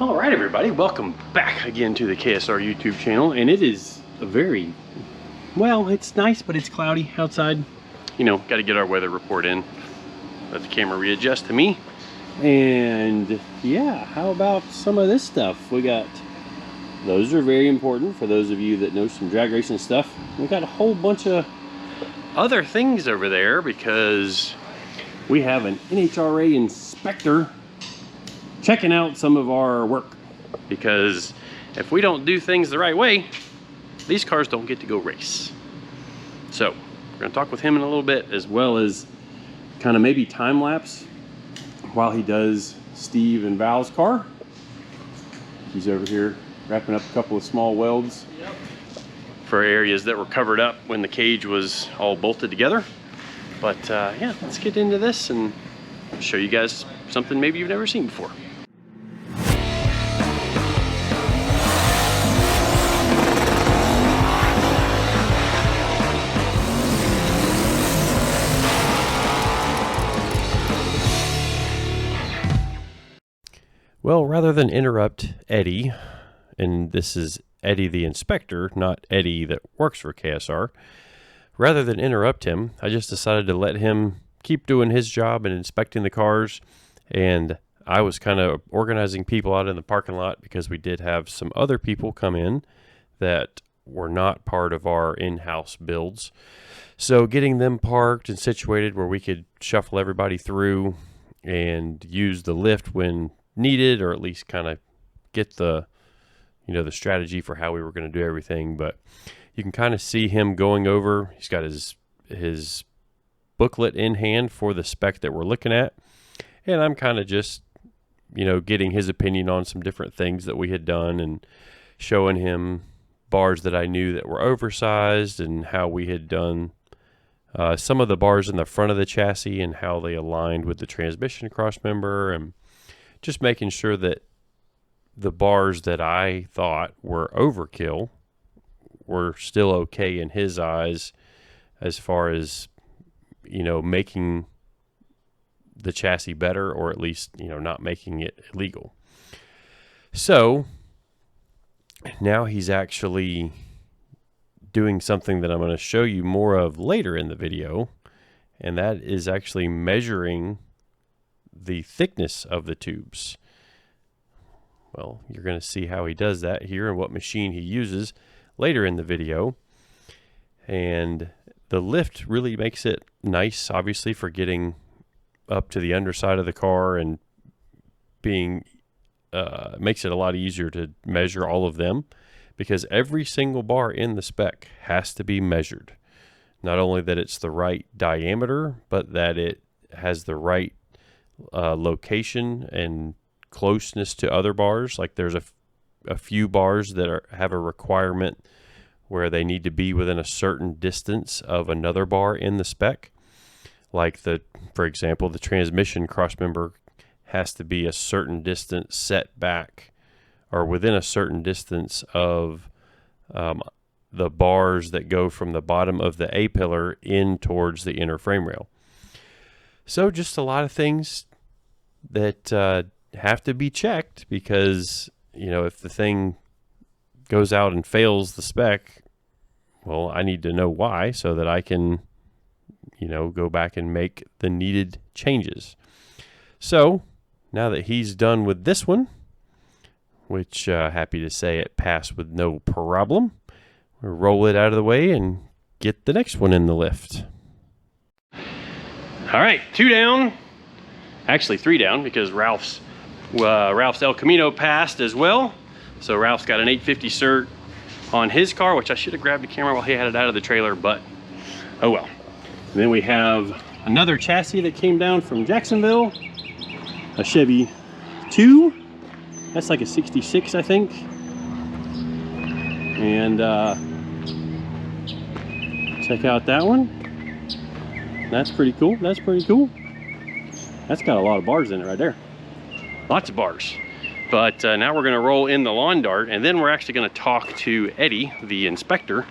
All right, everybody, welcome back again to the KSR YouTube channel. And it is a very, well, it's nice, but it's cloudy outside. You know, got to get our weather report in. Let the camera readjust to me. And yeah, how about some of this stuff? We got, those are very important for those of you that know some drag racing stuff. We got a whole bunch of other things over there because we have an NHRA inspector checking out some of our work, because if we don't do things the right way, these cars don't get to go race. So we're going to talk with him in a little bit, as well as kind of maybe time lapse while he does Steve and Val's car. He's over here wrapping up a couple of small welds for areas that were covered up when the cage was all bolted together. But yeah, let's get into this and show you guys something maybe you've never seen before. Well, rather than interrupt Eddie, and this is Eddie the inspector, not Eddie that works for KSR, rather than interrupt him, I just decided to let him keep doing his job and inspecting the cars. And I was kind of organizing people out in the parking lot because we did have some other people come in that were not part of our in-house builds. So getting them parked and situated where we could shuffle everybody through and use the lift when needed, or at least kind of get the, you know, the strategy for how we were going to do everything. But you can kind of see him going over. He's got his booklet in hand for the spec that we're looking at, and I'm kind of just, you know, getting his opinion on some different things that we had done and showing him bars that I knew that were oversized and how we had done some of the bars in the front of the chassis and how they aligned with the transmission crossmember, and just making sure that the bars that I thought were overkill were still okay in his eyes, as far as, you know, making the chassis better, or at least, you know, not making it illegal. So now he's actually doing something that I'm going to show you more of later in the video, and that is actually measuring the thickness of the tubes. Well, you're going to see how he does that here and what machine he uses later in the video. And the lift really makes it nice, obviously, for getting up to the underside of the car, and being makes it a lot easier to measure all of them, because every single bar in the spec has to be measured. Not only that it's the right diameter, but that it has the right location and closeness to other bars. Like there's a few bars that have a requirement where they need to be within a certain distance of another bar in the spec. Like for example, the transmission crossmember has to be a certain distance set back, or within a certain distance of the bars that go from the bottom of the A-pillar in towards the inner frame rail. So just a lot of things that have to be checked, because, you know, if the thing goes out and fails the spec, well, I need to know why, so that I can, you know, go back and make the needed changes. So now that he's done with this one, which happy to say it passed with no problem, we'll roll it out of the way and get the next one in the lift. All right, 2 down, actually 3 down, because Ralph's El Camino passed as well. So Ralph's got an 850 cert on his car, which I should have grabbed the camera while he had it out of the trailer, but oh well. And then we have another chassis that came down from Jacksonville, a Chevy 2. That's like a 66, I think. And check out that one. That's pretty cool. That's pretty cool. That's got a lot of bars in it right there. Lots of bars. But now we're going to roll in the lawn dart, and then we're actually going to talk to Eddie, the inspector,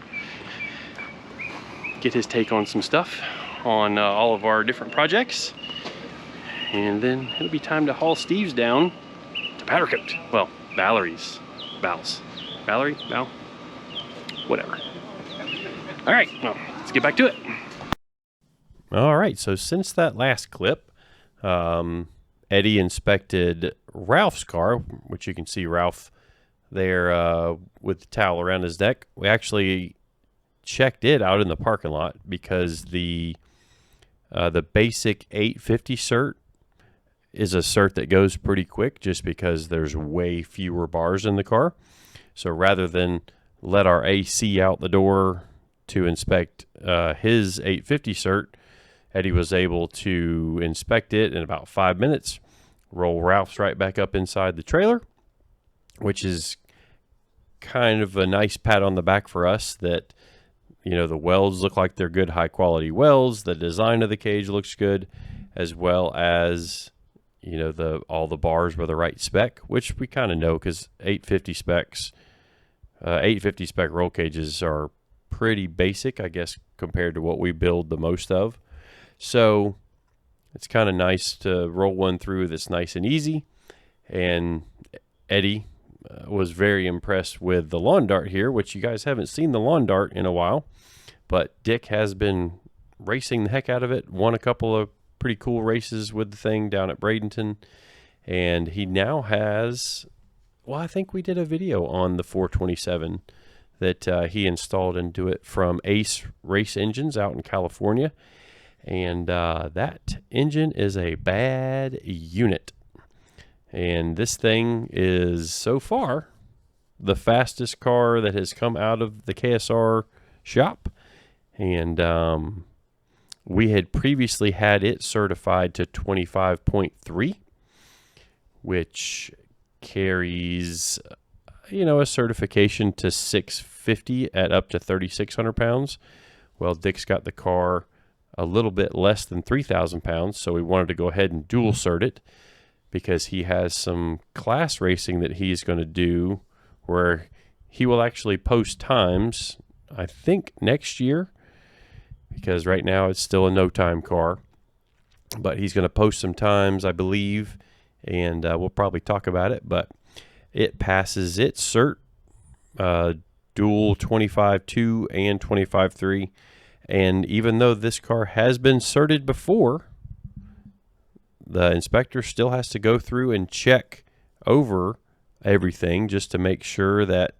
get his take on some stuff on all of our different projects. And then it'll be time to haul Steve's down powder coat. Well, Valerie's valves. Valerie? Val? Whatever. All right, well, let's get back to it. All right, so since that last clip, Eddie inspected Ralph's car, which you can see Ralph there with the towel around his neck. We actually checked it out in the parking lot because the basic 850 cert is a cert that goes pretty quick just because there's way fewer bars in the car. So rather than let our AC out the door to inspect his 850 cert, Eddie was able to inspect it in about 5 minutes, roll Ralph's right back up inside the trailer, which is kind of a nice pat on the back for us that, you know, the welds look like they're good, high quality welds. The design of the cage looks good, as well as, you know, all the bars were the right spec, which we kind of know because 850 spec roll cages are pretty basic, I guess, compared to what we build the most of. So it's kind of nice to roll one through that's nice and easy. And Eddie was very impressed with the lawn dart here, which you guys haven't seen the lawn dart in a while, but Dick has been racing the heck out of it. Won a couple of pretty cool races with the thing down at Bradenton, and he now has, well, I think we did a video on the 427 that he installed into it from Ace Race Engines out in California. And that engine is a bad unit. And this thing is, so far, the fastest car that has come out of the KSR shop. And we had previously had it certified to 25.3, which carries, you know, a certification to 650 at up to 3,600 pounds. Well, Dick's got the car a little bit less than 3,000 pounds, so we wanted to go ahead and dual cert it because he has some class racing that he's going to do where he will actually post times, I think, next year, because right now it's still a no-time car. But he's going to post some times, I believe, and we'll probably talk about it. But it passes its cert, dual 25.2 and 25.3. And even though this car has been certed before, the inspector still has to go through and check over everything just to make sure that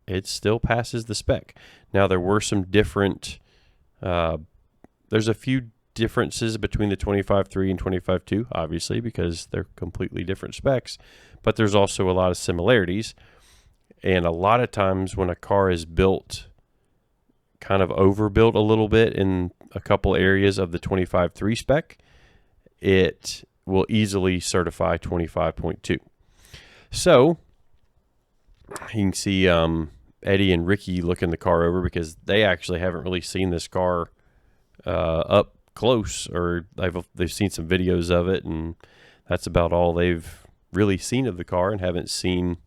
it still passes the spec. Now, there were some different, there's a few differences between the 25.3 and 25.2, obviously, because they're completely different specs, but there's also a lot of similarities. And a lot of times when a car is built, kind of overbuilt a little bit in a couple areas of the 25.3 spec, it will easily certify 25.2. So you can see Eddie and Ricky looking the car over because they actually haven't really seen this car up close, or they've seen some videos of it, and that's about all they've really seen of the car, and haven't seen,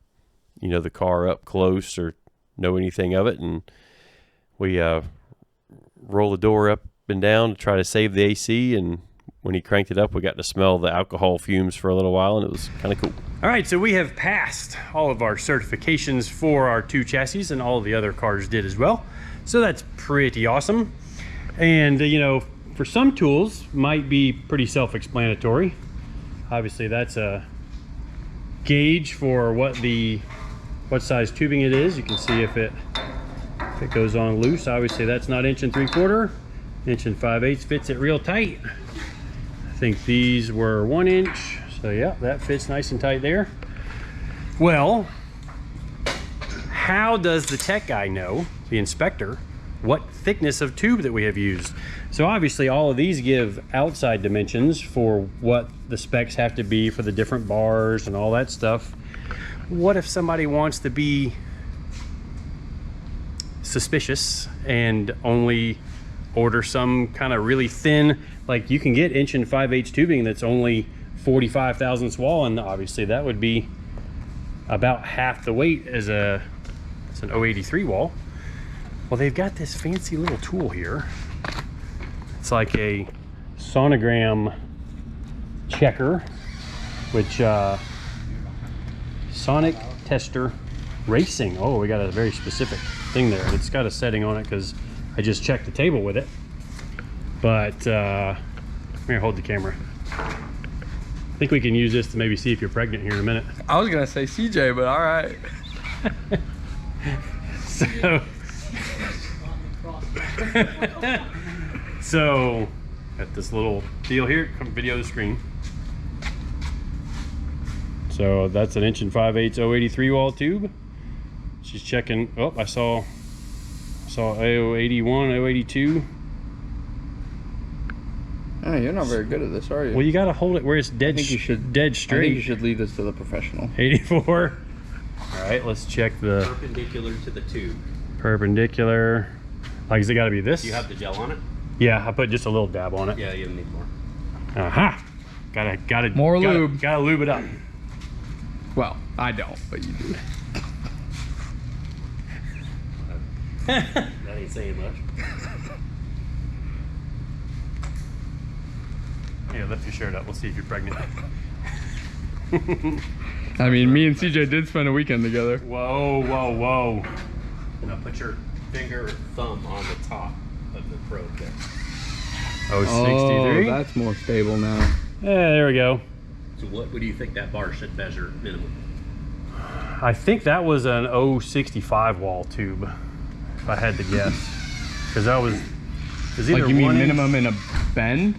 you know, the car up close or know anything of it. And we roll the door up and down to try to save the AC, and when he cranked it up, we got to smell the alcohol fumes for a little while, and it was kind of cool. All right, so we have passed all of our certifications for our two chassis, and all of the other cars did as well. So that's pretty awesome. And, you know, for some tools, might be pretty self-explanatory. Obviously, that's a gauge for what size tubing it is. You can see if it goes on loose. Obviously, that's not 1 3/4. 1 5/8 fits it real tight. I think these were 1 inch, so yeah, that fits nice and tight there. Well, how does the tech guy know, the inspector, what thickness of tube that we have used? So obviously all of these give outside dimensions for what the specs have to be for the different bars and all that stuff. What if somebody wants to be suspicious and only order some kind of really thin, like you can get 1 5/8 tubing that's only 45 thousandths wall, and obviously that would be about half the weight as an 083 wall. Well, they've got this fancy little tool here. It's like a sonogram checker, which Sonic Tester Racing. Oh, we got a very specific thing there. It's got a setting on it because I just checked the table with it. But here, hold the camera. I think we can use this to maybe see if you're pregnant here in a minute. I was gonna say CJ, but all right. So got this little deal here. Come video the screen. So that's an 1 5/8 083 wall tube. She's checking. Oh, I saw A081, 082. Oh, you're not very good at this, are you? Well, you got to hold it where it's dead. Dead straight. I think you should leave this to the professional. 84. All right, let's check the perpendicular to the tube. Perpendicular. Like, is it got to be this? Do you have the gel on it? Yeah, I put just a little dab on it. Yeah, you need more. Aha! Gotta more lube. Gotta lube it up. Well, I don't, but you do. That ain't saying much. Here, lift your shirt up. We'll see if you're pregnant. I mean, me and CJ did spend a weekend together. Whoa, whoa, whoa. Now put your finger or thumb on the top of the probe there. Oh, 63? Oh, that's more stable now. Yeah, there we go. So what do you think that bar should measure minimum? I think that was an 065 wall tube, if I had to guess. Because that was either Like, you mean 1 inch- minimum in a bend?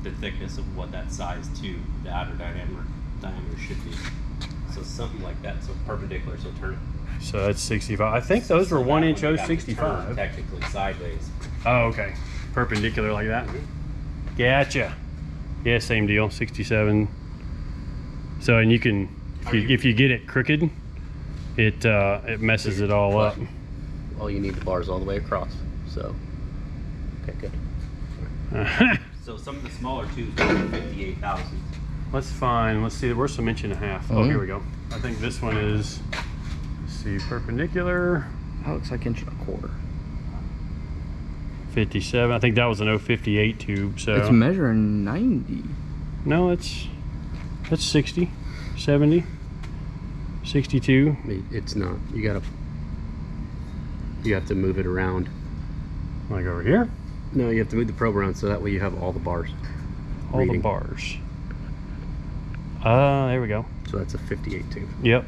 The thickness of what that size tube, the outer diameter should be. So something like that, so perpendicular, so turn it. So that's 65. I think those were 1 inch That one you got to 065. turn technically sideways. Oh, okay. Perpendicular like that. Gotcha. Yeah, same deal. 67. So, and you can, if you get it crooked, it messes it all up. All you need the bars all the way across. So, okay, good. So some of the smaller tubes are 58,000. Let's find. Let's see. Where's some 1.5 inches? Oh, here we go. I think this one is. Let's see, perpendicular. That looks like 1.25 inches. 57. I think that was an 058 tube. So It's measuring 90. no, that's 60, 70, 62. It's not. You have to move it around. Like over here. No, you have to move the probe around so that way you have all the bars. All reading. the bars. There we go. So that's a 58 tube. Yep.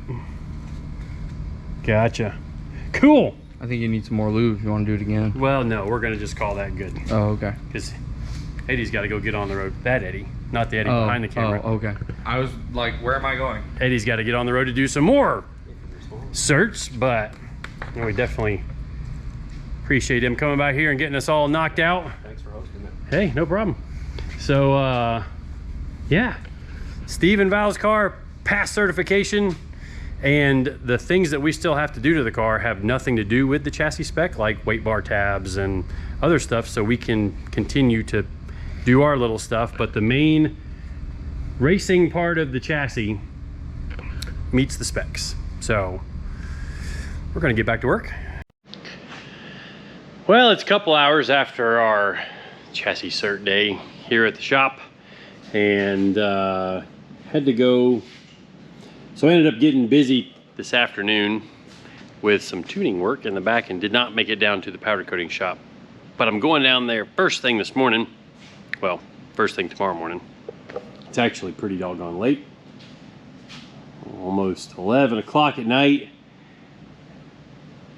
Gotcha. Cool. I think you need some more lube if you want to do it again. Well, no, we're gonna just call that good. Oh, okay. Because Eddie's got to go get on the road. That Eddie, not the Eddie behind the camera. Oh, okay. I was like, where am I going? Eddie's got to get on the road to do some more certs, but you know, we definitely appreciate him coming by here and getting us all knocked out. Thanks for hosting it. Hey, no problem. So, yeah, Steve and Val's car passed certification, and the things that we still have to do to the car have nothing to do with the chassis spec, like weight bar tabs and other stuff, so we can continue to do our little stuff, but the main racing part of the chassis meets the specs. So we're gonna get back to work. Well, it's a couple hours after our chassis cert day here at the shop, and had to go. So I ended up getting busy this afternoon with some tuning work in the back and did not make it down to the powder coating shop. But I'm going down there first thing this morning. Well, first thing tomorrow morning. It's actually pretty doggone late. Almost 11 o'clock at night.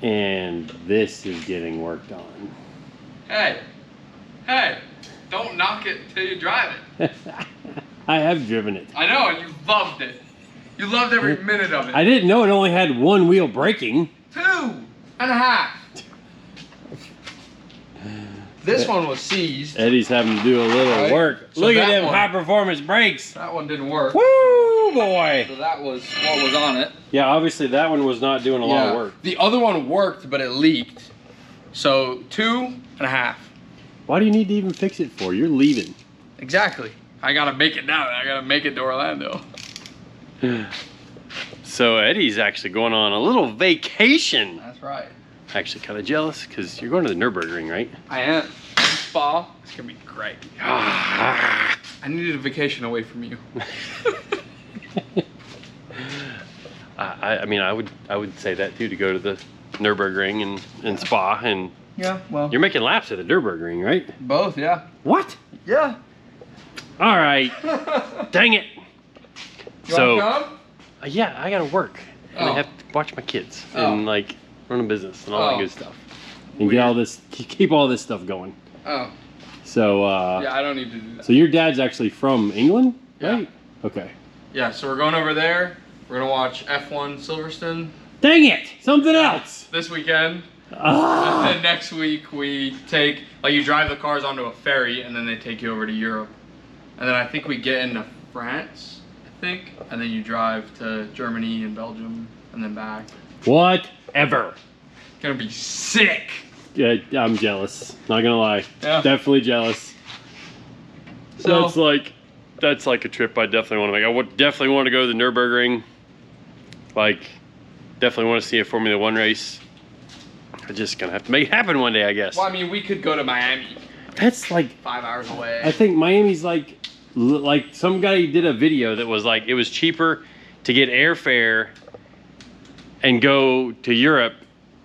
And this is getting worked on. Hey, don't knock it until you drive it. I have driven it. I know, and you loved it. You loved every minute of it. I didn't know it only had one wheel braking. 2.5. This one was seized. Eddie's having to do a little work. So Look at that them one- high performance brakes. That one didn't work. Woo, boy. So that was what was on it. Yeah, obviously that one was not doing a lot of work. The other one worked, but it leaked. So 2.5. Why do you need to even fix it for? You're leaving. Exactly. I gotta make it down. I gotta make it to Orlando. So Eddie's actually going on a little vacation. That's right. Actually kind of jealous because you're going to the Nürburgring, right? I am. Spa. It's gonna be great. I needed a vacation away from you. I mean, I would say that too, to go to the Nürburgring and Spa, and Yeah, well. you're making laps at the Nürburgring, right? Both, yeah. What? Yeah. All right. Dang it. You So, wanna come? yeah, I gotta work, and I Oh. have to watch my kids, Oh. and like run a business and all that Oh. good stuff, and get all this, keep all this stuff going. Oh. So, Yeah, I don't need to do that. so your dad's actually from England, Yeah. right? Okay. Yeah, so we're going over there. We're gonna watch F1 Silverstone Dang it! Something else. this weekend. Ah. And then next week we take, like, you drive the cars onto a ferry and then they take you over to Europe. And then I think we get into France, I think. And then you drive to Germany and Belgium and then back. Whatever. Gonna be sick. Yeah, I'm jealous. Not gonna lie. Yeah. Definitely jealous. So That's like a trip I definitely want to make. I would definitely want to go to the Nürburgring. Like, definitely want to see a Formula One race. I'm just gonna have to make it happen one day, I guess. well, I mean, we could go to Miami, That's like, 5 hours away. I think Miami's like some guy did a video that was like, it was cheaper to get airfare and go to Europe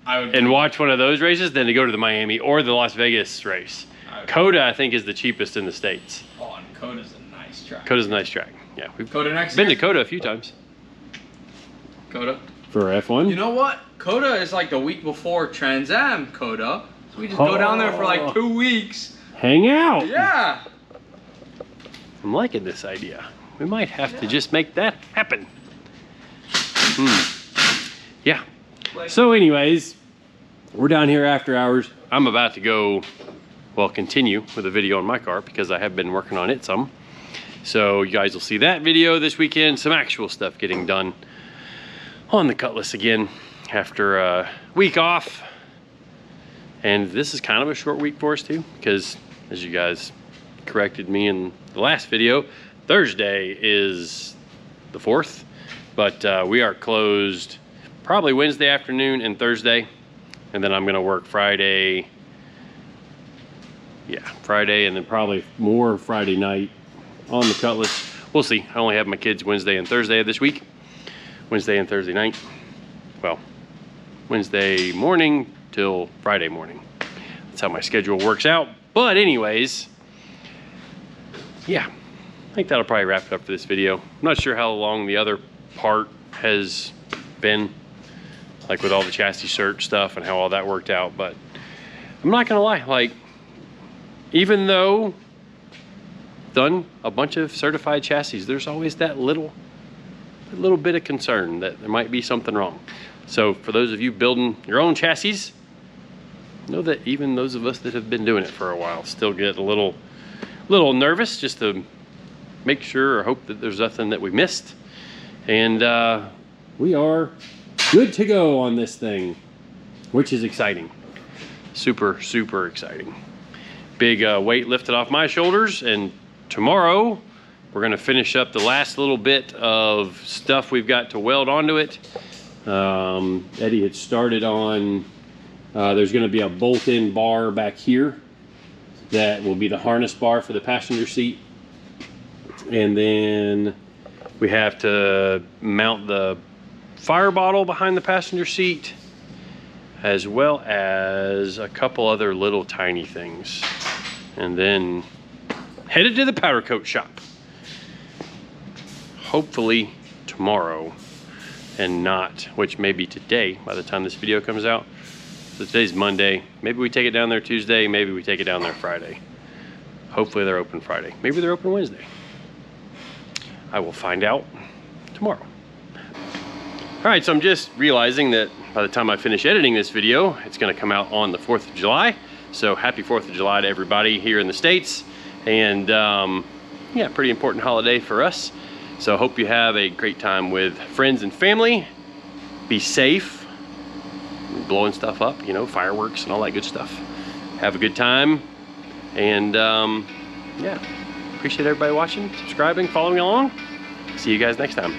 I would. and watch one of those races than to go to the Miami or the Las Vegas race. Coda, I think, is the cheapest in the States. Oh, and Coda's a nice track. Coda's a nice track. Yeah, we've Coda next been to year? Coda a few times. Coda. For F1? You know what? Coda is like the week before Trans Am Coda. So we just go down there for like 2 weeks. Hang out. Yeah. I'm liking this idea. We might have to just make that happen. Yeah. So anyways, we're down here after hours. I'm about to go, well, continue with a video on my car because I have been working on it some. So you guys will see that video this weekend, some actual stuff getting done on the Cutlass again after a week off. And this is kind of a short week for us too, because as you guys corrected me in the last video, Thursday is the 4th, but we are closed probably Wednesday afternoon and Thursday. And then I'm gonna work Friday. Yeah, Friday, and then probably more Friday night on the Cutlass. We'll see. I only have my kids Wednesday and Thursday of this week. Wednesday and Thursday night. Well, Wednesday morning till Friday morning. That's how my schedule works out. But anyways, yeah, I think that'll probably wrap it up for this video. I'm not sure how long the other part has been, like with all the chassis search stuff and how all that worked out, but I'm not gonna lie, like, even though done a bunch of certified chassis, there's always that little bit of concern that there might be something wrong. So for those of you building your own chassis, know that even those of us that have been doing it for a while still get a little nervous, just to make sure or hope that there's nothing that we missed. And we are good to go on this thing, which is exciting. Super, super exciting. Big weight lifted off my shoulders, and tomorrow we're gonna finish up the last little bit of stuff we've got to weld onto it. Eddie had started on, there's gonna be a bolt-in bar back here that will be the harness bar for the passenger seat. And then we have to mount the fire bottle behind the passenger seat, as well as a couple other little tiny things. And then headed to the powder coat shop. Hopefully tomorrow, and not, which may be today by the time this video comes out. So today's Monday. Maybe we take it down there Tuesday, maybe we take it down there Friday. Hopefully they're open Friday. Maybe they're open Wednesday. I will find out tomorrow. All right, so I'm just realizing that by the time I finish editing this video, it's gonna come out on the 4th of July. So happy 4th of July to everybody here in the States. And yeah, pretty important holiday for us. So I hope you have a great time with friends and family. Be safe, blowing stuff up, you know, fireworks and all that good stuff. Have a good time. And yeah, appreciate everybody watching, subscribing, following along. See you guys next time.